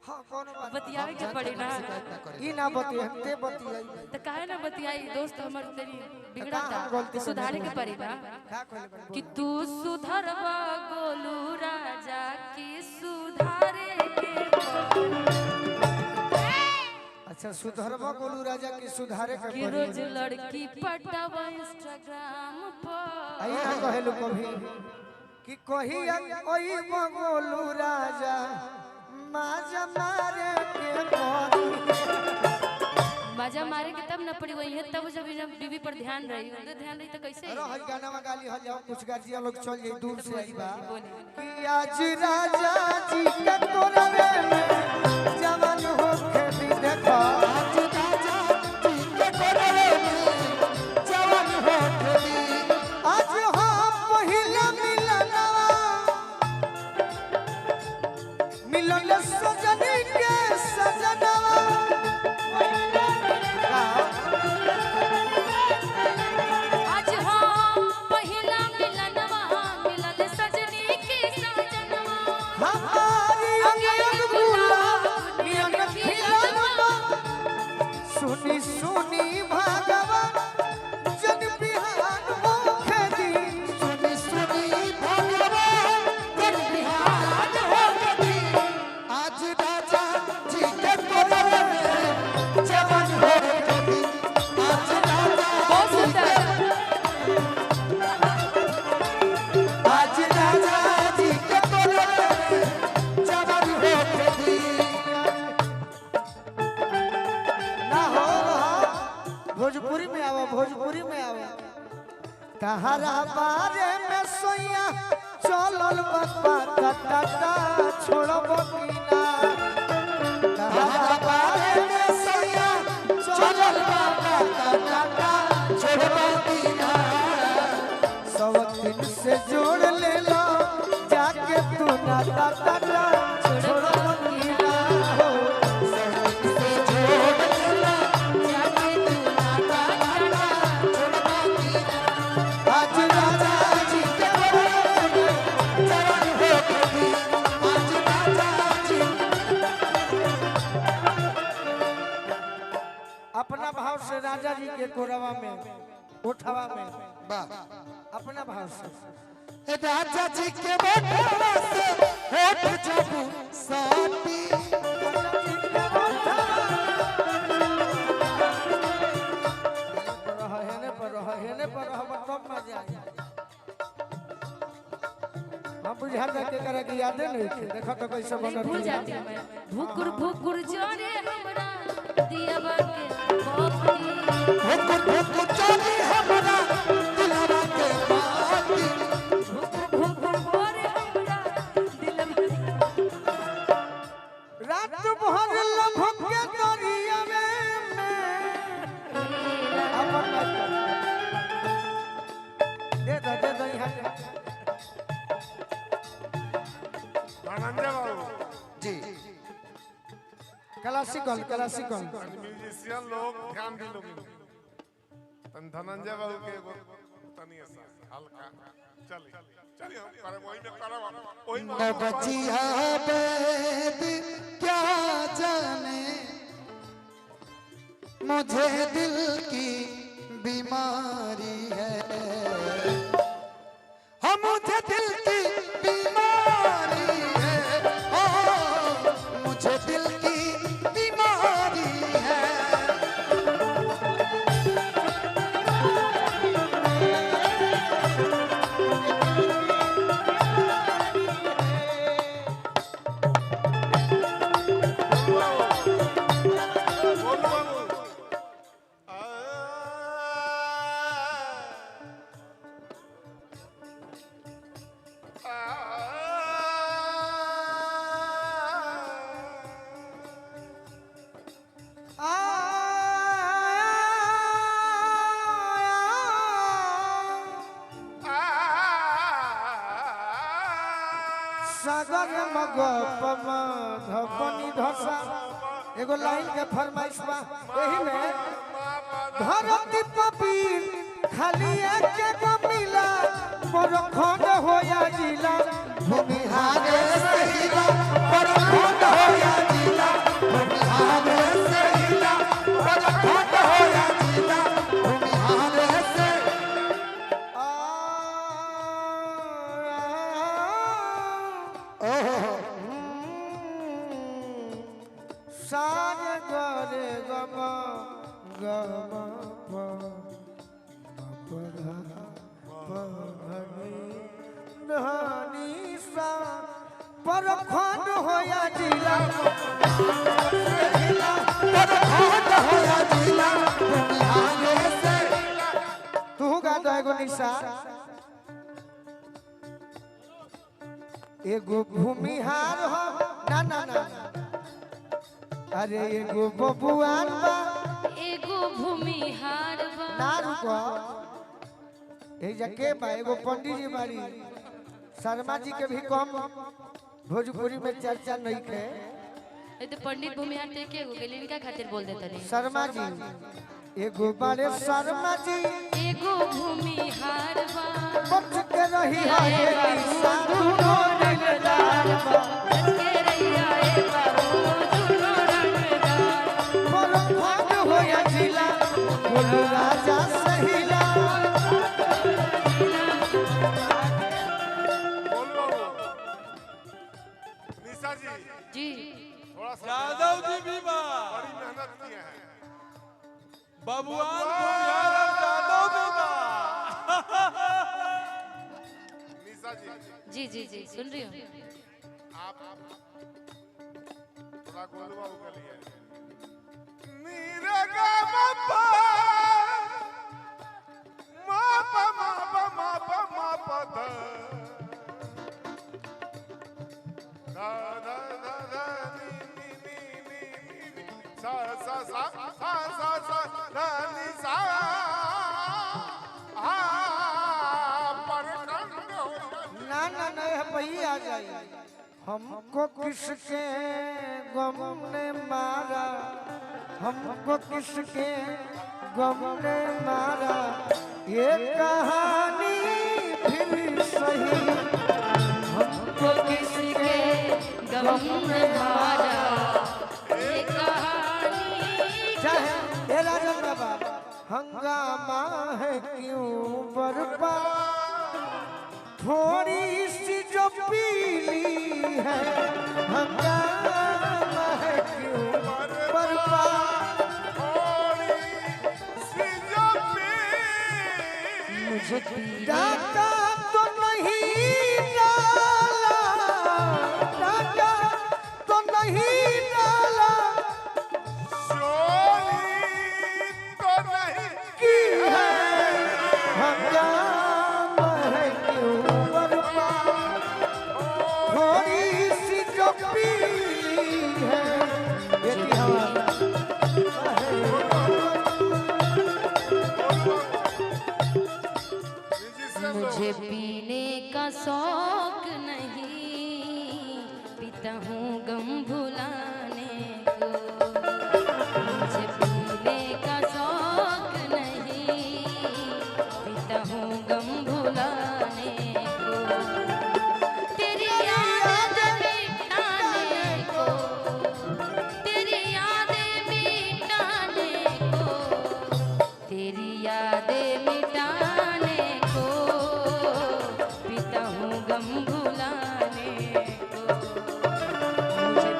हां कोनो बात बतियावे के पड़ी ना ई ना बतिया ते बतियाई तो काहे ना बतियाई दोस्त हमर तेरी बिगड़ा हम था गलती सुधारे के पड़ी ना का कहले कि तू सुधरवा गोलू राजा की सुधारे के अच्छा सुधरवा गोलू राजा की सुधारे के कि रोज लड़की पटावा इंस्टाग्राम पर आई ना कहलू कभी कि कही ओई गोलू राजा माजा मारे के पड़ी मजा मारे के तब न पड़ी वही है तब जब बीवी पर ध्यान रही उधर ध्यान रही तो कैसे अरे हज गाना में गाली हल जाओ कुछ गाजिया लोग चल जाई दूर से आई बा कि आज राजा जी के तोरवे में जवान हो के भी देखो आज राजा जी के तोरवे में जवान हो के भी आज हम पहिला मिलन सजनी के सजनवा आज हम पहिला मिलनवा मिलन सजनी के सजनवा हमारी अंग गुलाब नियन खिलनवा सुनी सुनी भगवान जन बिहान होखे दी सुनी सुनी भगवान जन बिहान होखे दी आज राजा जी के तोरवे में जवान होखे दी आज राजा बहुत सुंदर आज राजा जी के तोरवे में जवान होखे दी ना हो भोजपुरी में आओ भोजपुरी में आओ तहरा बारे में सोया चलल बाबा टाटा छोड़ब की ना तहरा बारे में सोया चलल बाबा टाटा छोड़ब की ना सब दिन से जोड़ ले लो जाके तू ना टाटा छोड़ब की ना हो सब दिन से जोड़ ले लो जाके तू ना टाटा छोड़ब की ना आज राजा जी के तोरवे में जवान होके दी आज राजा जी अपना भाव से राजा जी के कोरवा में उठावा में अपना भाव से राजा जी के बैठवा से होठ जब साटी हेने पर रह तब मजा आई हम बुझा के करे कि याद नहीं थे देखो तो कैसे बनत भूल जाती हूँ मैं भुकुर भुकुर जोरे हमरा दियावा के बाती भुकुर भुकुर चली हमरा दिलवा के बाती भुकुर भुकुर जोरे हमरा दिलवा रात भर लभक के दरिया में अपन दे दो यहाँ धनंजय बाबू जी क्लासिकल क्लासिकल म्यूजिशियन लोग ध्यान दी लोग तन धनंजय बाबू के एगो तनी सा हल्का चलिए चलिए हम करे वही में करब वही में बचिया बेद क्या जाने मुझे दिल की बीमारी है हम मुझे दिल की बीमारी है ओ मुझे दिल की बीमारी है बोल बाबू सागर मगपम धपनी धसा एगो लाइन के फरमाइश बा एही में धरती पपीर खाली एक गो मिला मोर खंड होया जिला भूमि हारे सहिला मोर खंड होया जिला सारे गरे गम गम धनी सा पर खंड होया जिला पर खंड होया जिला आगे से तू गा दो एगो निशा एगो भूमिहार हो ना ना ना अरे एगो बबुआन बा एगो भूमिहार बा ना रुको ए जके बा एगो पंडित जी बाड़ी शर्मा जी के भी कम भोजपुरी में चर्चा नहीं के ए तो पंडित भूमिहार टेके हो गेल इनका खातिर बोल देता रे शर्मा जी एगो बारे शर्मा जी एगो भूमिहार बा बच के रही है साधु दिलदार बा के रैया ए बाबू दुनो रंगदार पर भाग होया जिला बोलो राजा सहिला बोल बाबू निशा जी जी थोड़ा सा यादव जी भी बा बड़ी मेहनत किए हैं बबुआन भूमिहार और यादव भी बा निशा जी जी जी सुन रही हूँ आप थोड़ा गोलू बाबू के लिए नीरे गा मापा मापा मापा मापा मापा धा धा धा धा नी नी नी नी नी सा सा सा सा सा सा धा नी सा आ पर कंड हो ना ना ना यह पही आ जाए हमको किसके गम ने मारा हमको किसके गम ने मारा ये कहानी फिर सही हमको किसके गम ने मारा ये कहानी चाहे ये राजन बाबा हंगामा है क्यों बर्बाद थोड़ी सी जो पीली है हंगामा है क्यों बर्बाद मुझे डाका तो नहीं डाला डाका तो नहीं डाला की है हंगामा है क्यों बर्बाद थोड़ी सी जो पीली है ये की हवा मुझे पीने का शौक नहीं पीता हूँ गम भुलाने को मुझे पीने का शौक नहीं पीता हूँ गम भुलाने को तेरी यादें मिटाने को तेरी यादें मिटाने को तेरी यादें मिटाने को पीता हूँ गम भुलाने को मुझे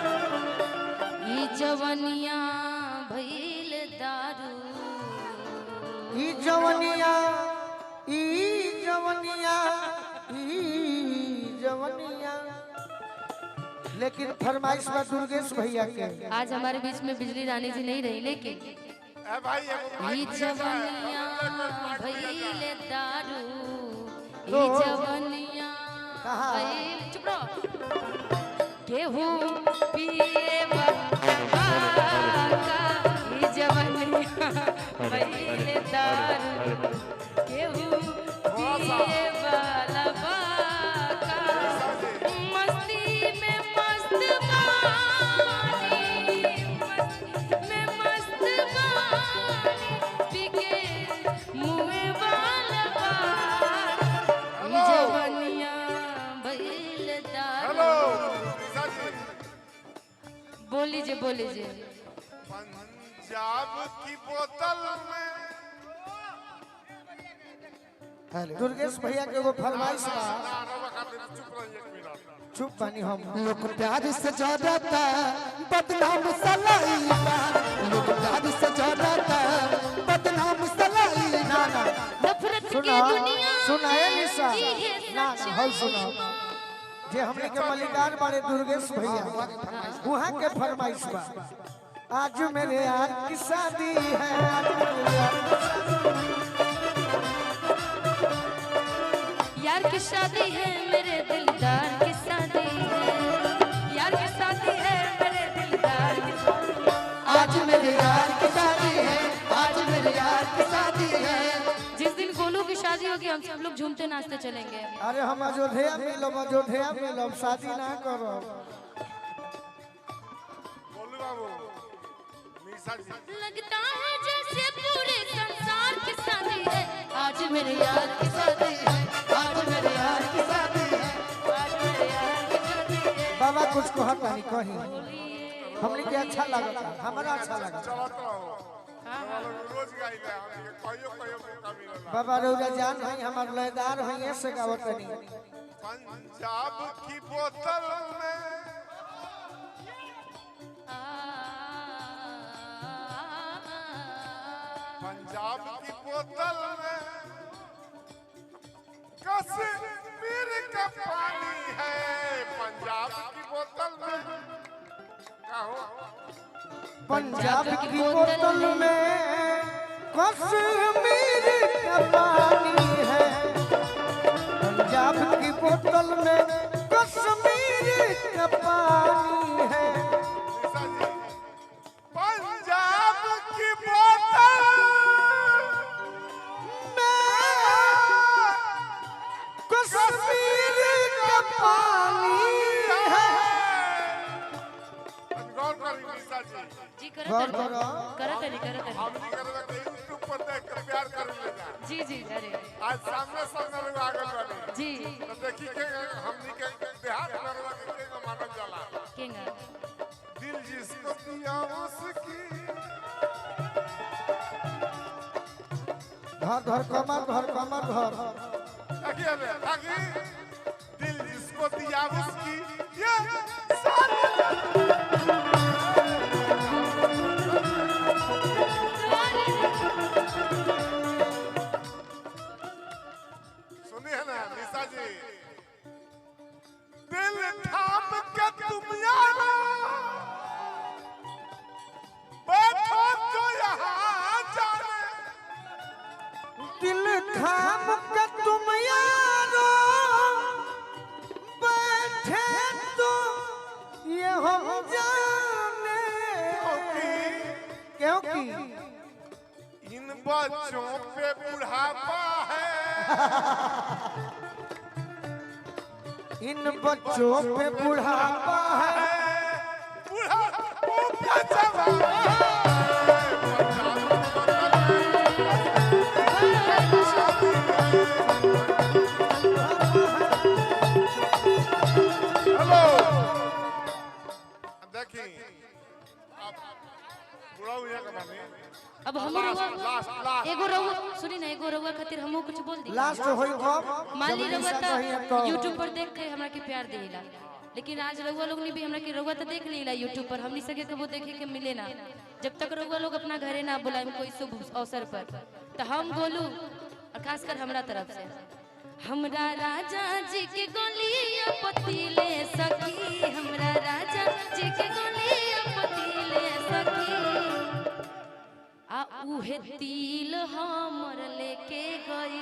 ई जवनिया भइल दारू ई जवनिया ई जवनिया ई जवनिया लेकिन फरमाइश बा दुर्गेश भैया के आज हमारे बीच में बिजली रानी जी नहीं रही लेकिन ई जवनिया भइल दारू ई जवनिया कहा? भइल चुप रहो केहू पिए बका ई जवनिया भइल दारू केहू पिए वाला बाका मस्ती में मस्त बानी मस्ती में मस्त बानी पीके मुँह वाला बानी जवनिया भइल दारू बोल लीजिए पंजाब की बोतल में दुर्गेश भैया के एगो फरमाइश बा। चुप रहिए एक मिनट। चुप बनी हम। लोग प्यार से जोड़ता बदनाम सलाईबा, लोग प्यार से जोड़ता बदनाम सलाईबा। ना नफरत की सुना दुनिया सुना है निशा जी है ना सच्चाई। हल सुना जे हमने के मलिकार बड़े दुर्गेश भैया वहाँ के फरमाइश बा। आज मेरे यार की शादी है, आज मेरे यार की शादी। यार की शादी है मेरे दिलदार की शादी है, यार की शादी है मेरे दिलदार की शादी है। आज मेरे यार की शादी है, आज मेरे यार की शादी है। जिस दिन गोलू की शादी होगी हम सब लोग झूमते नाचते चलेंगे। अरे हम अयोध्या मिलब शादी ना करो। बोलू बाबू निशा जी लगता है जैसे पूरे संसार की शादी है, आज मेरे यार की शादी है, आज मेरे यार की शादी है। आज मेरे यार की शादी है। बाबा कुछ कहता नहीं कहीं हमने के अच्छा लगा, हमारा अच्छा लगा। चलत रहो रोज गाइले हम कहियो कहियो मौका मिलेला। बाबा रौरा जान है हमार लयदार है ऐसे गावत नहीं। पंजाब की बोतल में पंजाब की बोतल में कश्मीर का पानी है। पंजाब की बोतल में कहो पंजाब की बोतल में कश्मीर का पानी है। पंजाब की बोतल में कश्मीर का पानी है। निशा जी पंजाब की बोतल कश्मीर का पानी है। गौर करी निशा जी जी गौर करो। करो करी हमनी करे तो यूट्यूब पर देख कर प्यार कर लेगा। जी जी अरे आज सामने सामने लोग आगे बढ़े जी तो देखी के हमनी के देहात में रह के मानव जाला केंगा दिल जिसको दिया उसकी धर कमर धर। देखिए बे आगे दिल जिसको दिया उसकी ये सारी सुनिए ना निशा जी दिल थाम के तुम यारो बैठो तो यहाँ जाने दिल थाम के तुम यारो बैठे तो ये हम जाने। क्योंकि इन बच्चों पे बुढ़ापा है। इन बच्चों पे बुढ़ापा है। बुढ़ापा पे जवान हेलो देखिए अब बुढ़ा हुआ का माने अब हम लास्ट एगो रहुआ सुनी ना एगो रहुआ खातिर हमहू कुछ बोल दी। लास्ट होई कब मान ली जब रहुआ निशा कही तो तो YouTube पर देख के हमरा के प्यार देला, लेकिन आज रहुआ लोग ने भी हमरा के रहुआ तो देख लेला YouTube पर, हमनी सके के वो देखे के मिले ना। जब तक रहुआ लोग अपना घरे ना बुलाए कोई शुभ अवसर पर तो हम बोलू और खासकर हमरा तरफ से हमरा राजा जी के गोलियां पतीले सखी, हमरा राजा जी के गोलियां पतीले सखी आ उहे तिल हमर लेके गई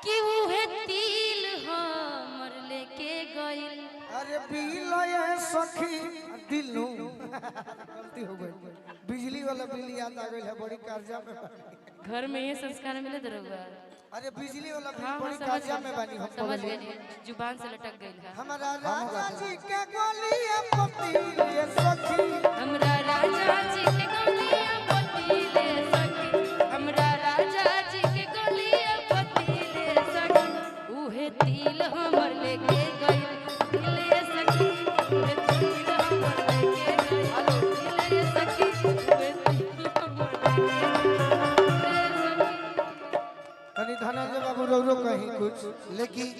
कि उहे तिल हमर लेके गई। अरे बिल ये सखी दिलू गलती हो गई। बिजली वाला बिल याद आ गई है बड़ी कर्जा में बानी। घर में ये संस्कार मिले तो रहुआ। अरे बिजली वाला बिल हाँ बड़ी समझ कर्जा में बानी हम समझ बोले। गए जुबान से लटक गई है। हमारा राजा जी के गोलियां पतीले ये सखी। हमरा राजा जी के गोलियां पतीले सखी, हमरा राजा जी के गोलियां पतीले सखी उहे तिल हमर लेके गई दिले सखी, उहे तिल हमर लेके गई दिले सखी, उहे तिल हमर लेके गई। रौरो कहीं कुछ लेकिन